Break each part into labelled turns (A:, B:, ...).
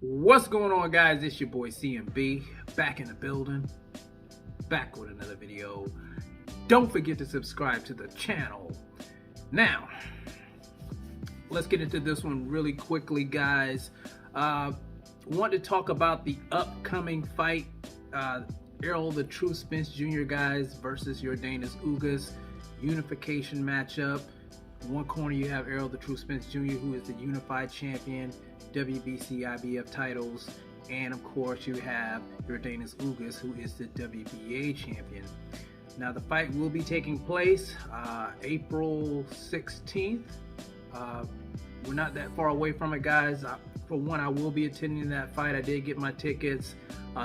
A: What's going on, guys? It's your boy CMB, back in the building, back with another video. Don't forget to subscribe to the channel. Now, let's get into this one really quickly, guys. Want to talk about the upcoming fight, Errol the True Spence Jr. guys versus Yordenis Ugas unification matchup. In one corner you have Errol the True Spence Jr., who is the unified champion, WBC, IBF titles, and of course you have Yordenis Ugas, who is the WBA champion. Now the fight will be taking place April 16th. We're not that far away from it, guys. For one, I will be attending that fight. I did get my tickets.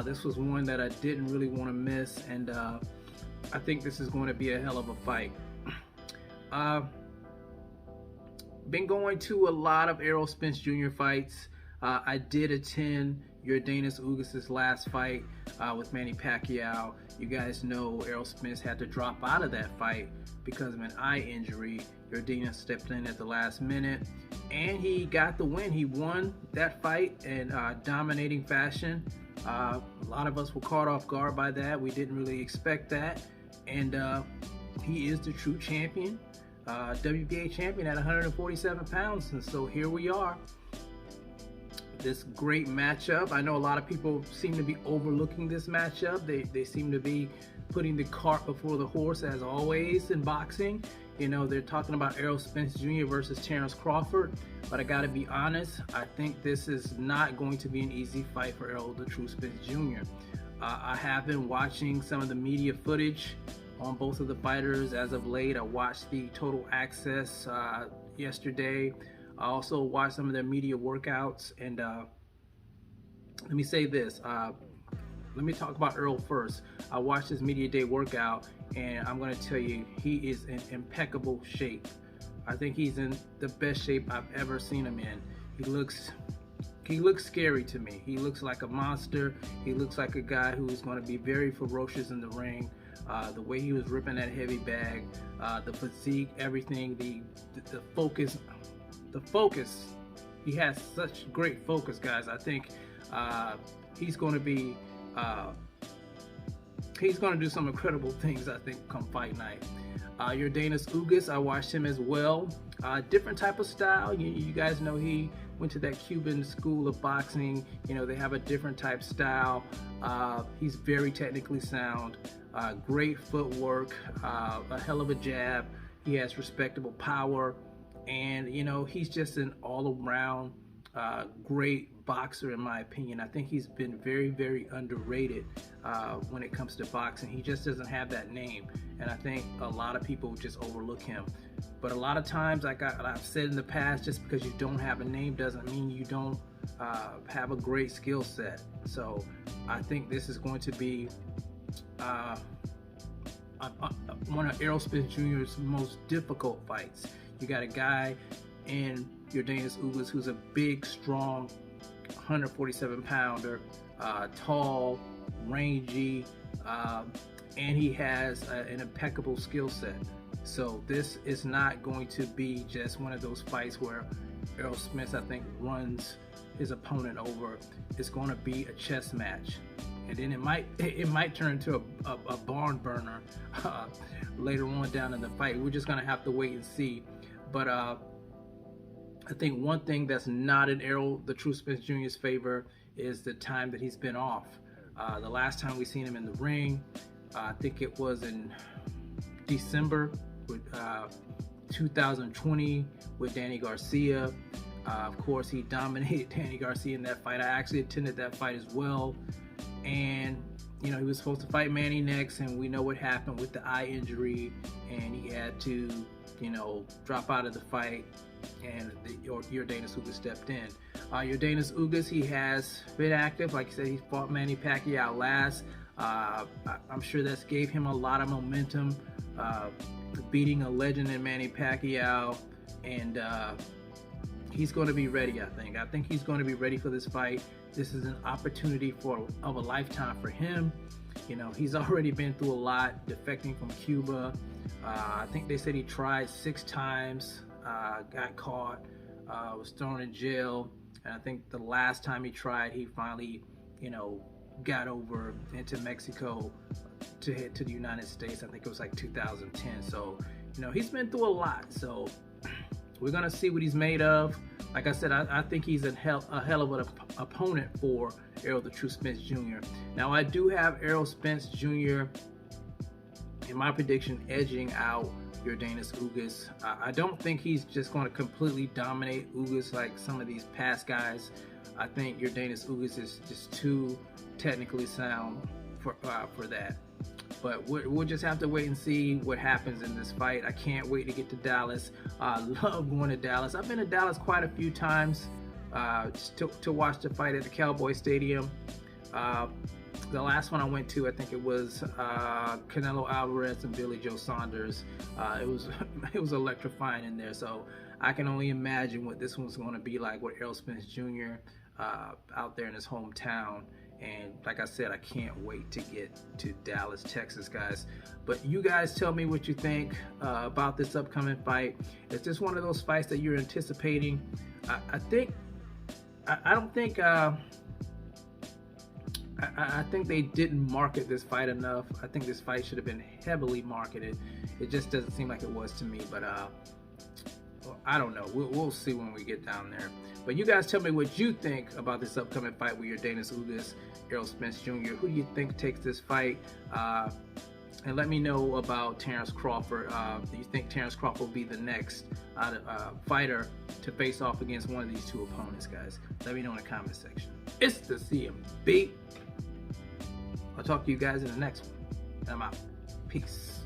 A: This was one that I didn't really want to miss, and I think this is going to be a hell of a fight. Been going to a lot of Errol Spence Jr. fights. I did attend Yordenis Ugas' last fight with Manny Pacquiao. You guys know Errol Spence had to drop out of that fight because of an eye injury. Yordenis stepped in at the last minute and he got the win. He won that fight in dominating fashion. A lot of us were caught off guard by that. We didn't really expect that, and he is the true champion. WBA champion at 147 pounds, and so here we are. This great matchup. I know a lot of people seem to be overlooking this matchup. They seem to be putting the cart before the horse, as always in boxing. You know, they're talking about Errol Spence Jr. versus Terrence Crawford, but I gotta be honest, I think this is not going to be an easy fight for Errol the True Spence Jr. I have been watching some of the media footage on both of the fighters as of late. I watched the Total Access yesterday. I also watched some of their media workouts, and let me say this. Let me talk about Errol first. I watched his media day workout, and I'm going to tell you, he is in impeccable shape. I think he's in the best shape I've ever seen him in. He looks scary to me. He looks like a monster. He looks like a guy who's going to be very ferocious in the ring. The way he was ripping that heavy bag, the physique, everything, the focus, he has such great focus, guys. I think he's going to be, he's going to do some incredible things, I think, come fight night. Yordenis Ugas, I watched him as well. Different type of style. You guys know he went to that Cuban school of boxing. You know, they have a different type style. He's very technically sound. Great footwork, a hell of a jab. He has respectable power, and you know, he's just an all-around great boxer, in my opinion. I think he's been very, very underrated when it comes to boxing. He just doesn't have that name, and I think a lot of people just overlook him. But a lot of times, like I've said in the past, just because you don't have a name doesn't mean you don't have a great skill set. So I think this is going to be one of Errol Spence Jr.'s most difficult fights. You got a guy in Yordenis Ugas who's a big, strong, 147 pounder, tall, rangy, and he has an impeccable skill set. So this is not going to be just one of those fights where Errol Spence, I think, runs his opponent over. It's going to be a chess match, and then it might turn into a barn burner later on down in the fight. We're just going to have to wait and see. But I think one thing that's not in Errol the True Spence Jr.'s favor is the time that he's been off. The last time we seen him in the ring, I think it was in December with 2020 with Danny Garcia. Of course, he dominated Danny Garcia in that fight. I actually attended that fight as well. And you know, he was supposed to fight Manny next, and we know what happened with the eye injury, and he had to, you know, drop out of the fight, and Yordenis Ugas stepped in. Yordenis Ugas, he has been active. Like I said, he fought Manny Pacquiao last. I'm sure that's gave him a lot of momentum, beating a legend in Manny Pacquiao, and he's going to be ready. I think he's going to be ready for this fight. This is an opportunity of a lifetime for him. You know, he's already been through a lot, defecting from Cuba. I think they said he tried 6 times, got caught, was thrown in jail. And I think the last time he tried, he finally, you know, got over into Mexico to head to the United States. I think it was like 2010. So, you know, he's been through a lot. So we're gonna see what he's made of. Like I said, I think he's a hell of an opponent for Errol the True Spence Jr. Now, I do have Errol Spence Jr. in my prediction edging out Yordenis Ugas. I don't think he's just going to completely dominate Ugas like some of these past guys. I think Yordenis Ugas is just too technically sound for that. But we'll just have to wait and see what happens in this fight. I can't wait to get to Dallas. I love going to Dallas. I've been to Dallas quite a few times to watch the fight at the Cowboy Stadium. The last one I went to, I think it was Canelo Alvarez and Billy Joe Saunders. It was electrifying in there. So I can only imagine what this one's going to be like with Errol Spence Jr. Out there in his hometown. And like I said, I can't wait to get to Dallas, Texas, guys. But you guys tell me what you think about this upcoming fight. Is this one of those fights that you're anticipating? I think they didn't market this fight enough. I think this fight should have been heavily marketed. It just doesn't seem like it was to me. But well, I don't know. We'll see when we get down there. But you guys tell me what you think about this upcoming fight with Yordenis Ugas, Errol Spence Jr. Who do you think takes this fight? And let me know about Terrence Crawford. Do you think Terrence Crawford will be the next fighter to face off against one of these two opponents, guys? Let me know in the comment section. It's the CMB. I'll talk to you guys in the next one. I'm out. Peace.